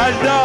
Alda.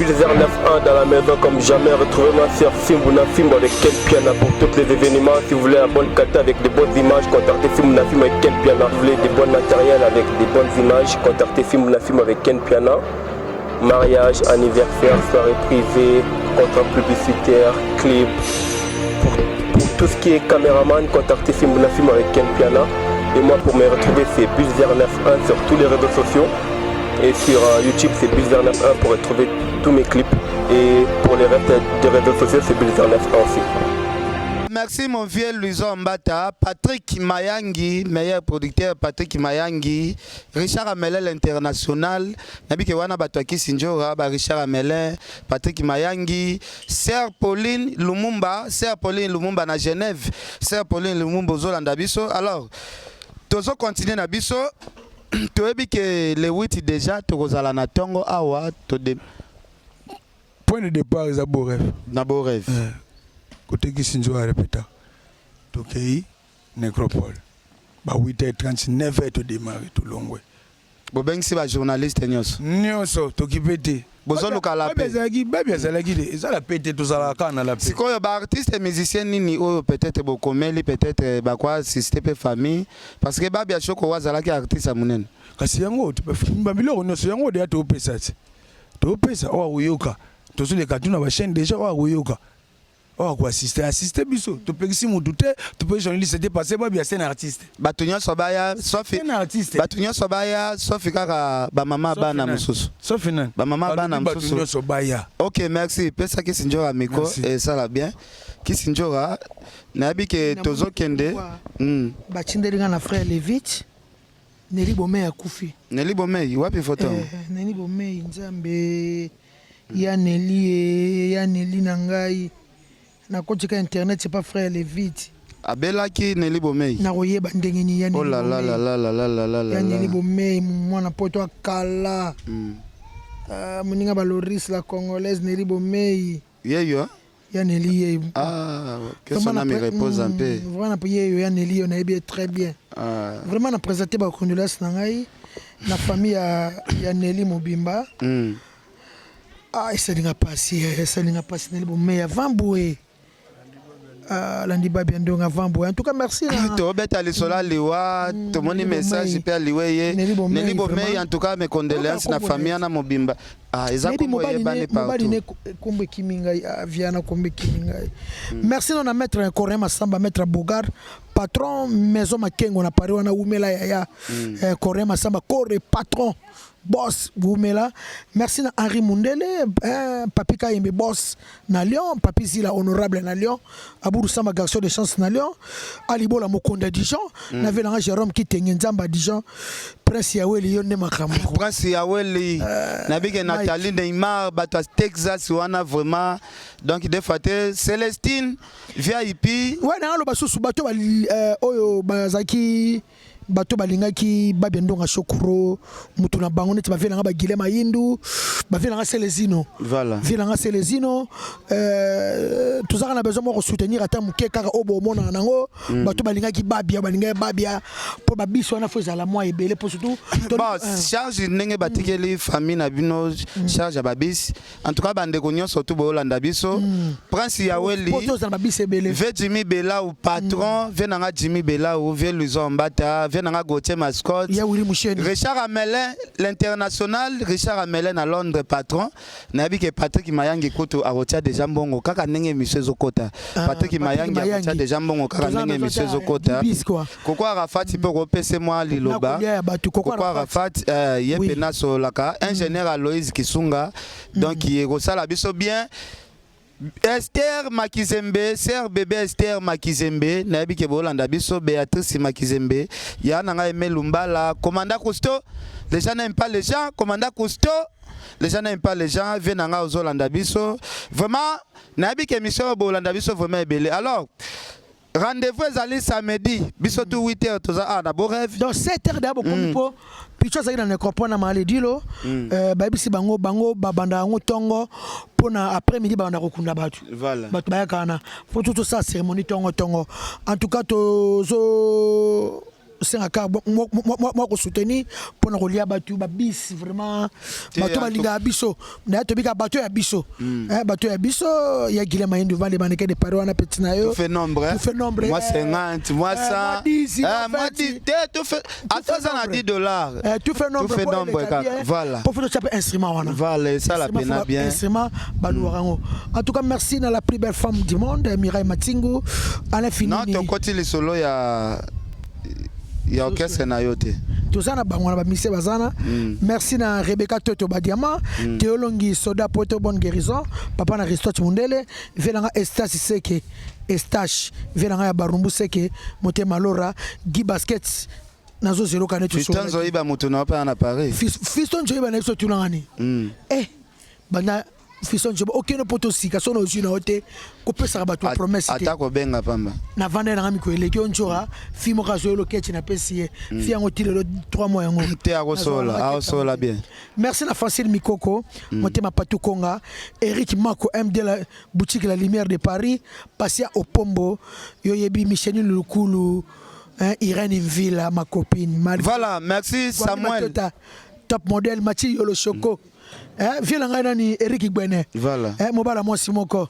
Pulsar 9.1 dans la maison comme jamais. Retrouvez-moi sur Fimbouna Film avec Ken Piana pour tous les événements. Si vous voulez la bonne qualité avec de bonnes images, contactez Fimbouna Film avec Ken Piana. Si vous voulez des bons matériels avec des bonnes images, contactez Fimbouna Film avec Ken Piana. Mariage, anniversaire, soirée privée, contrat publicitaire, clip. Pour tout ce qui est caméraman, contactez Fimbouna Film avec Ken Piana. Et moi pour me retrouver c'est Pulsar 9.1 sur tous les réseaux sociaux. Et sur YouTube c'est Pulsar 9.1 pour retrouver tous mes clips. Et pour les restes des réseaux sociaux c'est Pulsar 9.1 aussi. Merci mon vieux Luizo Mbata, Patrick Mayangi, meilleur producteur Patrick Mayangi, Richard Amelin l'international, Nabi Kewana Batwaki Sinjora, Richard Amelin, Patrick Mayangi, Sœur Pauline Lumumba na Genève, Sœur Pauline Lumumba Zolanda biso. Alors, tozo continuer na biso, toebi que le 8 déjà tokozala na tongo awa to de point de départ est à Borev. Na Borev. Côté qui s'injo à répéter. Tokei nécropole. Ba 8h30 9h to démarrer tout long way. Bobeng si ba journaliste nyos. Nyonso to kipete. Bozo kala pe. Baby azalaki ça la pete to zala kana la pe. Sikoyo ba artiste et musicien nini o peut-être bokomeli peut-être ba kwa système famille parce que babi achoko wazalaki artiste amunene. Kasi yango to ba biloko nyonso yango de to pesa. To pesa o uyoka. To zule katuna ba chaîne déjà o uyoka. Oh quoi assister biso to pekisi mutu te to pe journaliste te passer ba bien c'est un artiste batunya sobaya sauf un artiste batunya sobaya sauf kaka ba mama bana mususu sauf nan ba mama bana mususu batunya sobaya. OK merci pesa ki sinjora miko et ça la bien ki sinjora nabi ke tozo kende ba chindelinga na frère Levit Neli Bomei akufi Neli Bomei wapi photo Neli Bomei nzambe ya Neli nangai na kotika internet c'est pas frère Levit abelaki Neli Bomei na koyeba ndenge ni ya Neli. Oh là là là là là là là là ya Neli Bomei mwana poto akala moninga ba Loris la congolaise Neli Bomei yeyo ya Neli yeyo que son âme repose en paix vraiment pour yeyo ya Neli on a bien très bien vraiment na présenter ba condoléances na ngai na famille ya Neli Mobimba ça n'a pas si Neli Bomei avant boué Landi Babi Ndonga Vambo. En tout cas, merci. To beta le sola liwa, to moni message pe liweye. Neli Bomei en tout cas mes condoléances na famille na Mobimba. Eza kombo yebane partout. Ne kombe kiminga viana kombe kiminga. Merci non na maître Coré Masamba maître Bogar, patron maison Makengo na Paris wana umela ya Coré Masamba Coré patron. Boss Boumela, merci à Henri Mundele, Papi Kayembe boss na Lyon, Papi Zila honorable na Lyon, Aboudou Samba garçon de chance na Lyon, Alibola Mokonda Dijon, n'avait l'ange Jérôme qui tenait Nzamba Dijon, Prince Yaweli Yonne Makamou. Prince Yaweli, Nabike Nathalie Neymar, Batas Texas, wana vraiment, donc des fois Célestine, VIP. Ouais, na lo baso subato oyo bazaki. Bato balingaki Babendonga Shokuro mutuna bango neti bavelanga ba Guilema Yindu bavelanga Selezino voilà velanga Selezino tuzaka na besoin de soutenir ata muke kaka obo mona nango bato balingaki babia po babiso na foza la moi ebele po surtout charge ndenge batikeli famille na bino charge ya babis en tout cas bande konyo surtout bolanda biso Prince Yaweli poto za babis ebele ve Jimmy Bela ou patron venanga Jimmy Bela ou ve Luizo Mbata PDG nanga Gauthier Mascotte. Ya Willy Moucheni. Richard Amelin, l'international, Richard Amelin à Londres patron. Nabi que Patrick Mayangi kutu a rotia déjà mbongo kaka nenge monsieur Zokota. Patrick Mayangi a rotia déjà mbongo kaka nenge monsieur Zokota. Koko Arafat peut repasser moi liloba. Koko Arafat yepena solaka ingénieur Aloïse Kisunga. Donc il est la biso bien. Esther Makizembe, sœur bébé Esther Makizembe, nabi ke bolanda biso Béatrice Makizembe, ya nanga Aimé Lumbala, commandant Cousteau, les gens n'aiment pas les gens, commandant Cousteau, les gens n'aiment pas les gens, viens nanga Ozolanda biso. Vraiment, nabi ke mission bolanda biso vraiment belé. Alors, rendez-vous ezali samedi, biso tout 8h toza na beau rêve. Donc 7h d'abo kompo. Picho ça dans comprendre na maledilo ba bisi bango babanda ngo tongo pona après-midi ba na kokunda batu. Voilà. Batu ba kana. Pour tout ça cérémonie tongo. En tout cas tozo c'est un cas moi ko soutenir pour relia batu ba bis vraiment batu ba linga biso na to bika batu ya biso batu ya biso ya Guilherme Mayindi devant les mannequins de Paris na petit na yo tu fais nombre moi 50 moi 100 moi 10 tu fais à toi ça na $10 tu fais nombre voilà pour faire chaque instrument wana voilà ça la peine bien instrument balourango en tout cas merci à la plus belle femme du monde Mireille Matingo à l'infini non ton côté les solo il y a orchestre na yote tout ça na bangwana ba mise bazana merci na Rebecca Toto Badiama Théolongi Soda Poto bonne guérison papa na Ristoche Mundele velanga Estache Seke Estache velanga ya Barumbu Seke Motema Lora Guy Basket nazo zero kanetu so Fiston Zoiba mutuna pa na Paris Fiston Zoiba na so tulangani bana Fiston Zoiba aucun poto sika so na aussi na hote ko pesa ba to promesse atako benga pamba na vanda na ngami ko eleki onjora fi mo kazo lo ketchi na pesi fi yango tilelo 3 mois yango te akosola bien merci na Facile Mikoko motema Patou Konga Eric Mako MD la boutique La Lumière de Paris Passia Opombo yoyebi Michel Lukulu Irène Villa ma copine voilà merci Samuel top modèle Mathi Yolo Choco vile ngana ni Eric Gwene voilà mobala mo simoko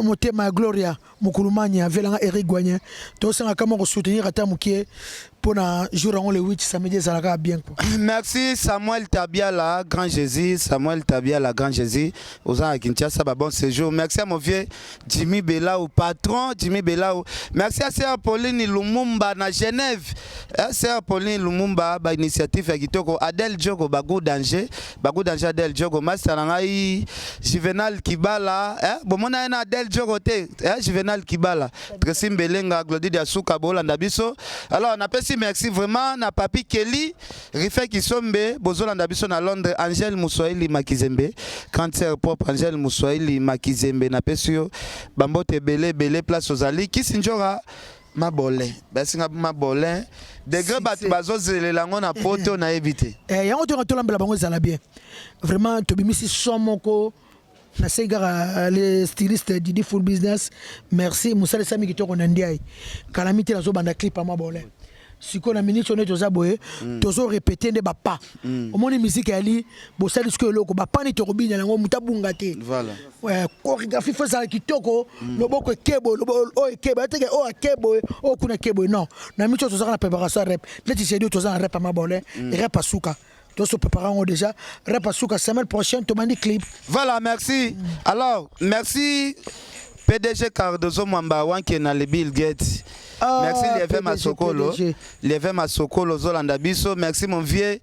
motema Gloria mukulumanya vile nga Eric Gwene to sanga kama ko soutenir ata mukie pona jour on le 8 samedi ça la bien quoi. Merci Samuel Tabiala Grand Jésus Samuel Tabiala Grand Jésus aux à Kinshasa bon séjour merci à mon vieux Jimmy Bella au patron Jimmy Bella merci à sœur Pauline Lumumba na Genève sœur Pauline Lumumba ba initiative ya kitoko Adel Djogo Bagou danger Adel Djogo master ngai Juvenal Kibala bomona na Adel Djogo te Juvenal Kibala Tracy Mbelenga Glody de Asuka bolanda biso alors on appelle merci vraiment na papi Kelly Rife Kisombe bozolanda biso na Londres Angel Muswahili Makizembe cancer propre Angel Muswahili Makizembe na pesio bambote belé place ozali kisinjora mabole basinga mabole degré batu bazozelela ngo na poto na éviter yango to tolambela bango zala bien vraiment to bimisi somoko na segara les stylistes Didi Full Business merci Moussa Sami kitoko na ndiai kalamite na zo banda clip mabole siko na minute on est aux aboyés tozo répéter ne ba pas au moins musique ali bo sali ce que loko ba pas ni to robinya na ngo mutabunga te voilà ouais chorégraphie faut ça kitoko loboko kebo o kebo ateke o kebo o kuna kebo non na minute tozo na préparation rap leti c'est deux tozo rap mabole rap asuka to se préparons déjà rap asuka semaine prochaine to mandi clip voilà merci alors merci PDG Cardozo Mwamba wanke na le Bill Gates. Merci Lieve Masokolo. Lieve Masokolo Zolanda Biso. Merci mon vieux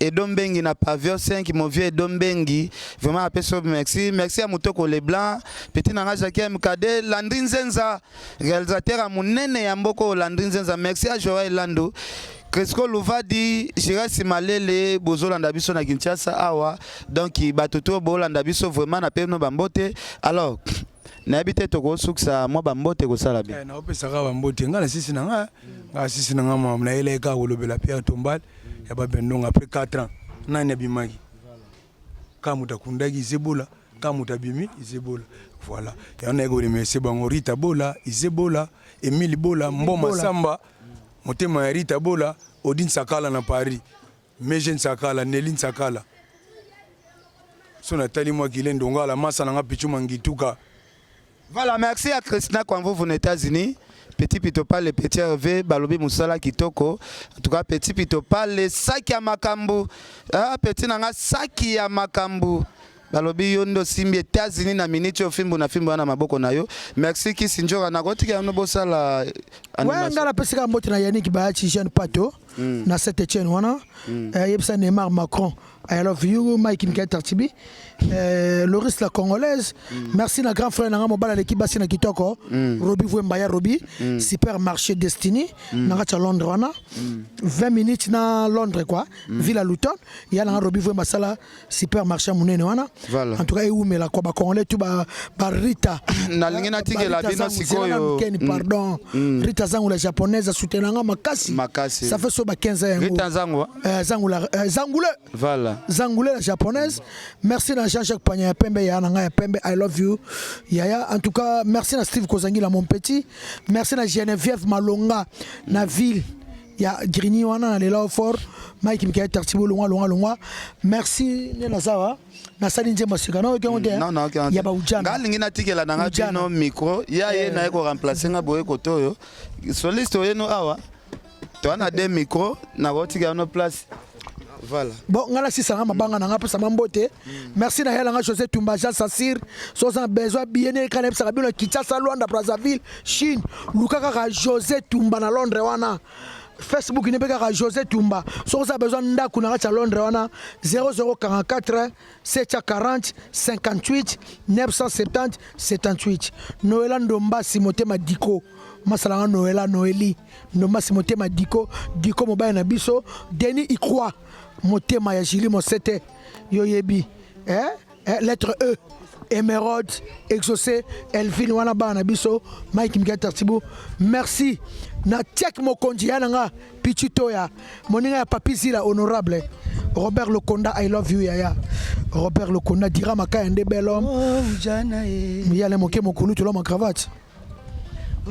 Edombengi na Pavio 5, mon vieux Edombengi. Vraiment à peso merci. Merci à Moutoko Leblanc. Petit Nanga Jacques MKD. Landry Nzenza. Réalisateur à Mounene Yamboko Landry Nzenza. Merci à Joël Lando. Cresco Louvadi, Jira Simalele, Bozolanda Biso na Kinshasa Awa. Donc, Batoto Bolanda Biso vraiment na Peno Bambote. Alors, na habité toko suksa mo bambote ko sala bien na opesa ka bambote ngala sisi na nga mama na ele ka kolobela Pierre Tombal ya ba bendonga après 4 ans nani abimaki kama utakundaki izebola kama utabimi izebola voilà ya na ego remercier bango Rita Bola izebola Emile Bola Mboma Samba motema ya Rita Bola Odin Sakala na Paris Mejen Sakala Nelin Sakala sona tali moi Kilendo ngala masa na nga pichuma ngituka. Voilà, merci à Christina Kwanvo aux États-Unis. Petit Pitopale, Petit Hervé, Balobi Moussala Kitoko. En tout cas, Petit Pitopale, Saki ya Makambu. Ah, Petit Nanga, Saki ya Makambu. Balobi yondo simbi États-Unis na minute au fimbo na fimbo na maboko na yo. Merci Kisinjora na goti ya no bosala animation. Ouais, ngala pesika mbote na Yannick Bachi Jean Pato na Saint-Étienne wana. Yebsa Neymar Macron. I love you Mike Nketa Tibi. Loris la congolaise. Merci na grand frère na mobala l'équipe basi na kitoko. Robi Vwembaya Robi. Supermarché Destiny na à Londres wana. 20 minutes na Londres quoi. Villa Luton. Ya na Robi Vwemba sala supermarché munene wana. Voilà. En tout cas la quoi ba congolais tout ba Rita. Na lingena tike la bino sikoyo. Pardon. Rita Zangu la japonaise soutenanga makasi. Makasi. Ça fait so ba 15 ans. Rita Zangu. Zangoule. Voilà. Zangoulé la japonaise. Merci à Jean-Jacques Pagna Pembe ya Nanga Pembe. I love you. Yaya. En tout cas, merci à Steve Kozangi la mon petit. Merci à Geneviève Malonga na ville. Ya Grigny wana na lela fort. Mike Mikael Tartibo longa. Merci Nena Zawa. Na sali nje masika no ke onde. Non, ok. Ya ba ujana. Ngalingi na tike la nanga bino micro. Ya ye na ko remplacer nga boye kotoyo. Soliste oyeno awa. To ana deux micros na goti ga no place. Voilà. Bon, ngala si ça mabanga na ngapa sama mbote. Merci na yala nga José Tumba Jean Sassir. So ça besoin bien kana psa kabino Kinshasa Luanda Brazzaville Chine. Lukaka ka José Tumba na Londres wana. Facebook ne peut ka José Tumba. So ça besoin ndaku na ka Londres wana 0044 740 58 970 78. Noël Ndomba Simotema Diko. Masalanga Noëli Ndomba Simotema Diko mobile na biso Denis Ikwa motema ya Jili Mosete yoyebi lettre E Émeraude Exaucé Elvin wana ba na biso Mike Mgata Tibo. Merci na Tiek Mokonji yananga Pichitoya moninga ya Papizila honorable Robert Lokonda I love you yaya. Robert Lokonda dira makaya nde bel homme. Oh jana e. Yale moke mokulu to ma cravate.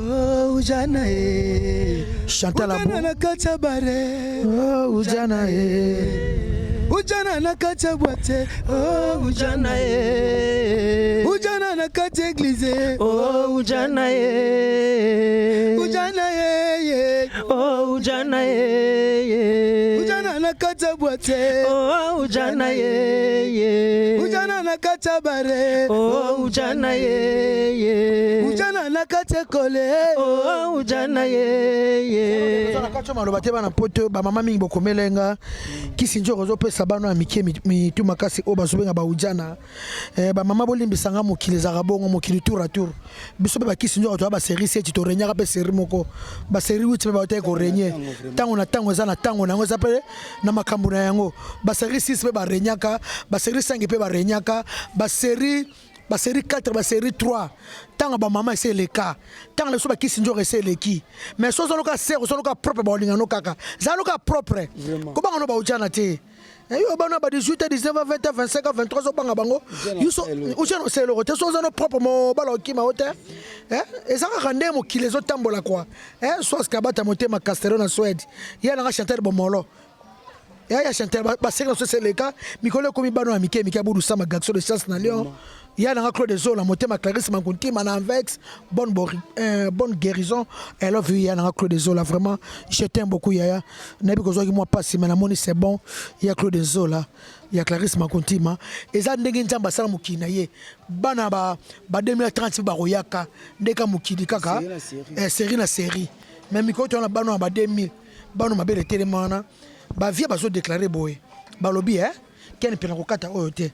Oh ujana e. Chantal Abo. Ujana na katabare. Oh ujana e. Ujana na katabwate. Oh ujana e. Ujana na kateglize. Oh ujana e. Ujana e. Oh ujana e. Ujana na katabwate. Oh ujana e. Ujana na katabare. Oh ujana e. Ujana na katekole. Oh ujana ye. Ujana kacho maloba te bana poto ba mama mingi bokomelenga kisinjo kozo pesa bana mike mitu makasi o bazobenga ba ujana ba mama bolimbisanga mokili za rabongo mokili tour à tour biso ba kisinjo to ba série c'est to renyaka pe série moko ba série wuti ba te ko renye tango na tango za na tango na ngo za pe na makambu na yango ba série 6 pe ba renyaka ba série 5 pe ba renyaka ba série 4 ba série 3 tant ba maman c'est le cas tant le so ba kisinjo c'est le qui mais so zo ka sero so ka propre ba olinga no kaka za no ka propre ko ba no ba ujana te yo ba no ba 18 19 20 25 23 so banga bango yo so ujana c'est le te so zo no propre mo ba lo ki ma hote ezaka kande mo kilezo tambola quoi so ska bata motema Castellona Suède ya na chanter bomolo ya chanter ba sero c'est le cas mikolo komi bano ya mike abudu sama gaxo de chance na Lyon. Il y a un Claude Zola, motema Clarisse Mankunti, Mananvex, bonne guérison. I love you, il y a un Claude Zola, vraiment. Je t'aime beaucoup, Yaya. N'est-ce pas que moi passe, mais la monnaie c'est bon. Il y a Claude Zola, il y a Clarisse Mankunti, et ça n'est qu'un jamba salam qui naie. Banaba, 2030, Baroyaka, Neka Mukidi Kaka, série na série. Même quand on a banon à 2000, banon ma belle télémana, via bazo déclaré boy. Balobi, Ken Penakokata Oyote.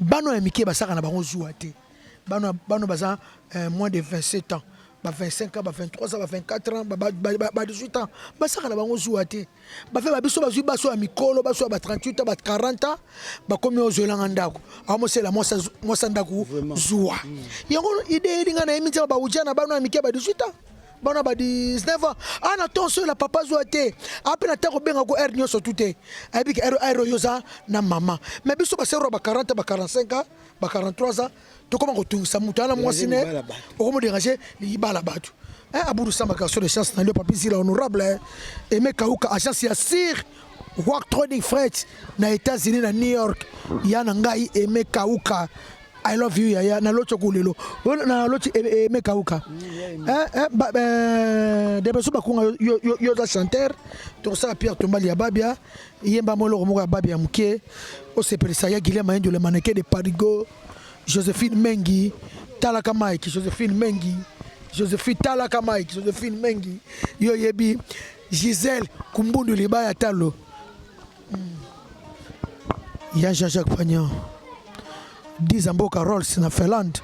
Bano ya mike basaka na bango zuwa te bano baza moins de 27 ans ba 25 ans ba 23 ans ba 24 ans ba 18 ans basaka na bango zuwa te ba fe ba biso bazui baso ya mikolo baso ba 38 ans ba 40 ans ba komi ozelanga ndako amo sela mosa ndako zuwa yango ide linga na emiti ba ujana bano ya mike ba 18 ans bana ba 19 ans ana tonso la papa zoate apena tako benga ko ernyo so tuté abi ke aero yoza na mama mais biso ba sero ba 40 ba 45 ans ba 43 ans to koma ko tungisa mutu ana mwasine o komo déranger li bala batu aburu samba ka so de chance na le Papizila honorable Aimé Kauka agence ya Sir Work Trading Freight na États-Unis na New York yana ngai Aimé Kauka I love you yaya na locho kulelo na locho mekauka de beso bakunga yo za chanteur to ça Pierre Tombali ya Babia yemba molo ko ya Babia muke o sepelisa ya Guillaume Mayendo le mannequin de Parigo Joséphine Mengi Talaka Mike Joséphine Mengi Joséphine Talaka Mike Joséphine Mengi yo yebi Gisèle Kumbundu Libaya Talo ya Jean-Jacques Pagnon 10 Amboka Rolls na Finlande.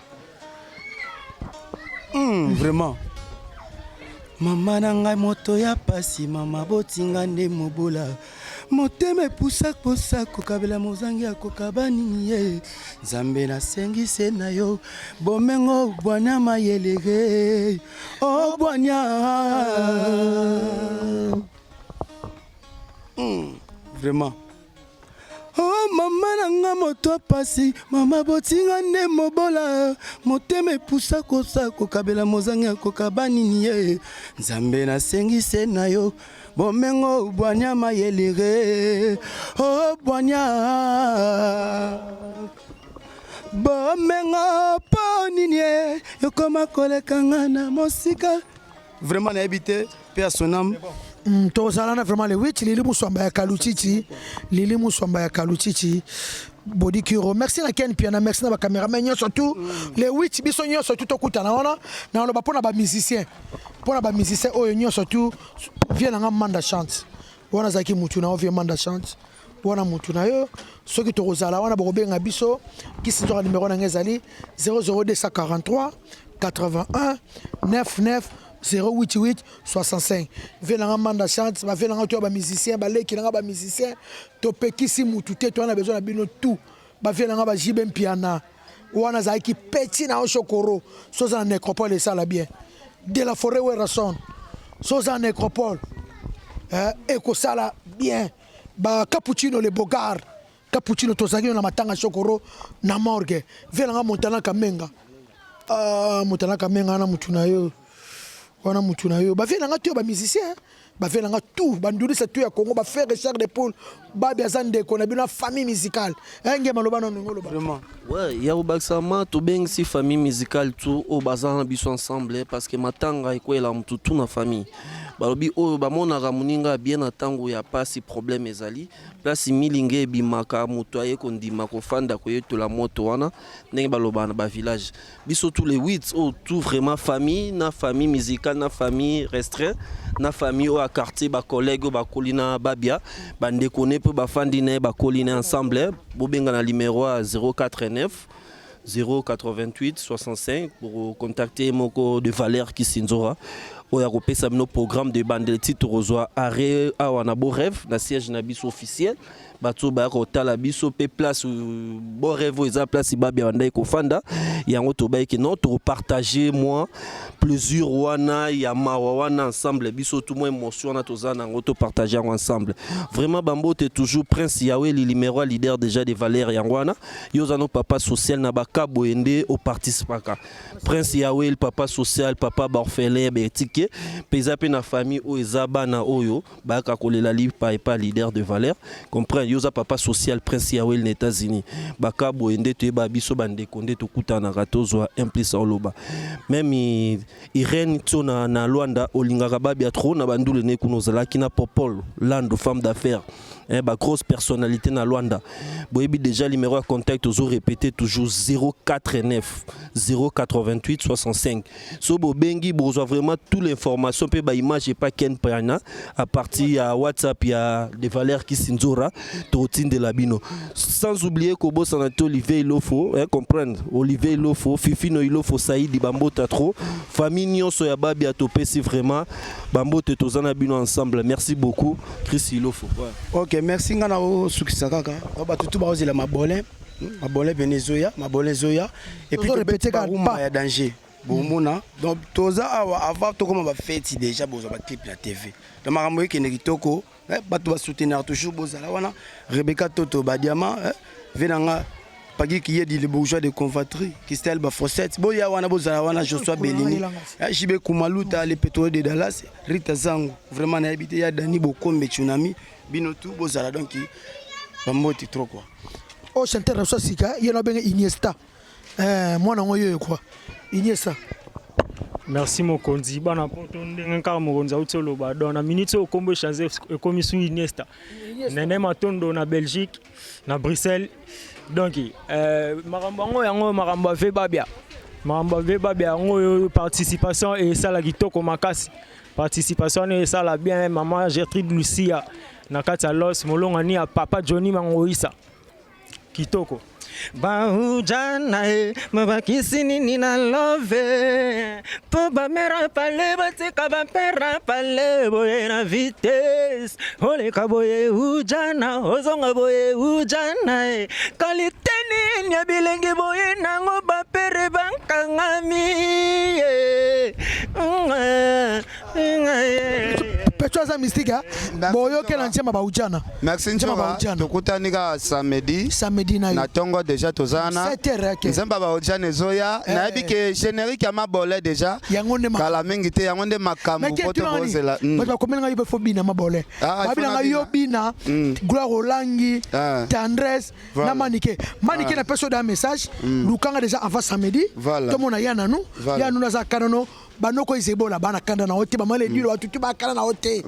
Vraiment. Mama nanga moto ya pasi mama botinga nde mobola. Moteme pusa posa kokabela mozangi akokabani ye. Nzambe na sengise na yo bomengo bwana mayelege. Oh bwana. Vraiment. Oh mama nanga moto pasi mama botinga nde mobola moteme pusa kosa kokabela mozangi akokabani niye nzambe na sengise na yo bomengo bwanya mayelere oh bwanya bomengo poninie yokoma kolekanga na mosika vraiment na habité personnel. Tozalana vraiment le 8 Lili Muswamba ya Kaluchichi Lili Muswamba ya Kaluchichi Body Kuro merci na Ken Piana merci na ba cameraman surtout les 8 biso nyo surtout tokuta na ona na on ba pona ba musicien oyo nyo surtout vient na manda chante wana zaki mutu na ovie manda chante wana mutu na yo soki tozala wana bobenga biso kisinzo numéro na ngezali 00243 81 99 088 65 venanga manda chante ba venanga to ba musicien ba leki nanga ba musicien to pekisi mutu te to na besoin na bino tout ba venanga ba jibe mpiana wana za ki petit na chokoro soza na nécropole ça la bien de la forêt où rason soza na nécropole eko sala bien ba cappuccino le bogar cappuccino to zagi na matanga chokoro na morgue venanga montana kamenga montana kamenga na mutu na yo wana mutu na yo ba vela nga to ba musicien ba vela nga tout ba ndulisa tout ya Congo ba faire Richard de Paul ba biazande ko na bino famille musicale ngé maloba no ngolo ba Vraiment. Ouais, ya obaksama to beng si famille musicale tout au bazan biso ensemble parce que matanga iko la mutu tout na famille balobi o ba mona ramuninga bien atango ya pasi problème ezali place milinge bimaka mutu aye kondima ko fanda ko yeto la moto wana ndenge baloba na ba village biso tous les 8 oh tout vraiment famille na famille musicale na famille restreint na famille au quartier ba collègue ba kolina babia bande connaît pe ba fandine ba kolina ensemble bobenga na numéro 049 088 65 pour contacter moko de Valère Kisinzora oya kopesa bino programme de bande titre rozwa arrêt awana bo rêve na siège na biso officiel bato ba ko tala biso pe place bo rêve eza place babia banda ko fanda yango to ba ki non to partager moi plaisir wana ya mawa wana ensemble biso tout moi émotion na tozana ngoto partager ensemble vraiment bambo te toujours prince Yahweh le numéro leader déjà de Valère yangwana yozano papa social na bakabo ende au participaka prince Yahweh le papa social papa orphelin betike peza pe na famille o ezaba na oyo baka kolela li pa leader de Valère comprend yoza papa social prince Yahweh les États-Unis bakabo ende te ba biso bande konde to kutana katozwa implice oloba même Irène Tsona na Luanda olingaka babia trop na bandule ne kuno zalaki na popol land femme d'affaires ba grosse personnalité na Luanda boyebi déjà numéro à contact toujours répété toujours 049 088 65 so bo bengi bozwa vraiment toute l'information pe ba image et pas Ken Piana à partir à WhatsApp ya de Valère Kisinzora Trotine de Labino sans oublier que boss en Olivier Ilofo comprendre Olivier Ilofo Fifino Ilofo Saïdi Bambota trop famille nyonso ya babi a topé si vraiment Bambote tozana bino ensemble merci beaucoup Chris Ilofo ouais. OK merci ngana o sukisa kaka ba tutu ba ozela mabole Venezuela mabole zoya et puis répéter ka ya danger bomona donc toza avant to comme ba fête déjà bozo ba clip la TV donc makambo yeke nekitoko bato ba soutenir toujours bozala wana Rebecca Toto ba diamant venanga pagi qui est les bourgeois de convatrie Christelle Bafosette boya wana bozala wana Joshua Bellini Jibe Kumaluta les pétroliers de Dallas Rita Zango vraiment na habité ya Dani Bokombe Tsunami bino tout bozala donc bamoti trop quoi o chanteur na sika yena benga Iniesta mwana ngoyo quoi Iniesta. Merci mokonzi bana poto ndenge kaka mokonzi auti oloba donc na minute oyo kombo changer ekomi su Iniesta nene matondo na Belgique na Bruxelles donc makambo yango makambo ave babia yango participation et ça la kitoko makasi participation et ça la bien maman Gertrude Lucia na kati ya Los molonga ni ya papa Johnny Mangoisa kitoko Bahujana mabakisi nini na love po bamera pale batika bapera pale boye na vitesse ole kaboye ujana ozonga boye ujana kalite nini ya bilenge boye nango bapere bankangami Petro za mystique boyo ke na nchema ba ujana. Merci njoma tokutani ka samedi na tongo déjà tozana nzemba ba ujana ezoya na yebike générique ya mabole déjà kala mingi te yango nde makambo poto bozela ba komenga yibe fobina mabole babina nga yobina gloire olangi tendresse na manike na peso da message lukanga déjà avant samedi to mona yana nu na za kanano banoko izebola bana kanda na hote bamale dilo watutu bakana na hote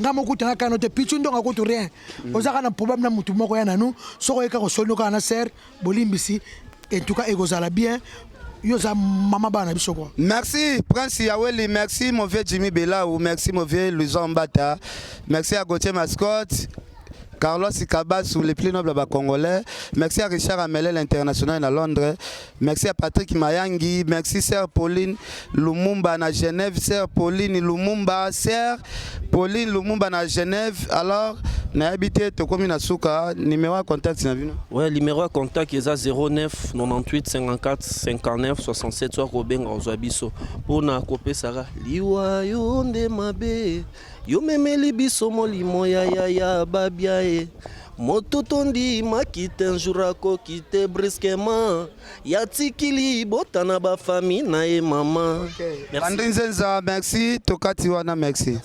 ngamo kutana kana hote pichu ndonga kutu rien ozaka na problème na mutu moko ya nanu soko eka ko sonoka na ser bolimbisi en tout cas egozala bien yoza mama bana biso quoi. Merci Prince Yaweli, merci mon vieux Jimmy Belaou, merci mon vieux Louison Mbata, merci à Gauthier Mascotte, Carlos Ikabasu, les plus nobles Congolais. Merci à Richard Amelel, l'international à Londres. Merci à Patrick Mayangi. Merci Sœur Pauline Lumumba à Genève. Sœur Pauline Lumumba. Sœur Pauline Lumumba à Genève. Alors, n'a habité Tokomi Nasuka. Numéro de contact, c'est bien. Ouais, numéro de contact est 09 98 54 59 67. Soit Robin Rosabiso. Pour na copé Sarah. Liwa yonde mabe. Yo memeli biso molimo ya babia e moto tondi makite un jour akokite brusquement ya tikili botana ba famille na e mama Andri Nzenza merci tokati wana merci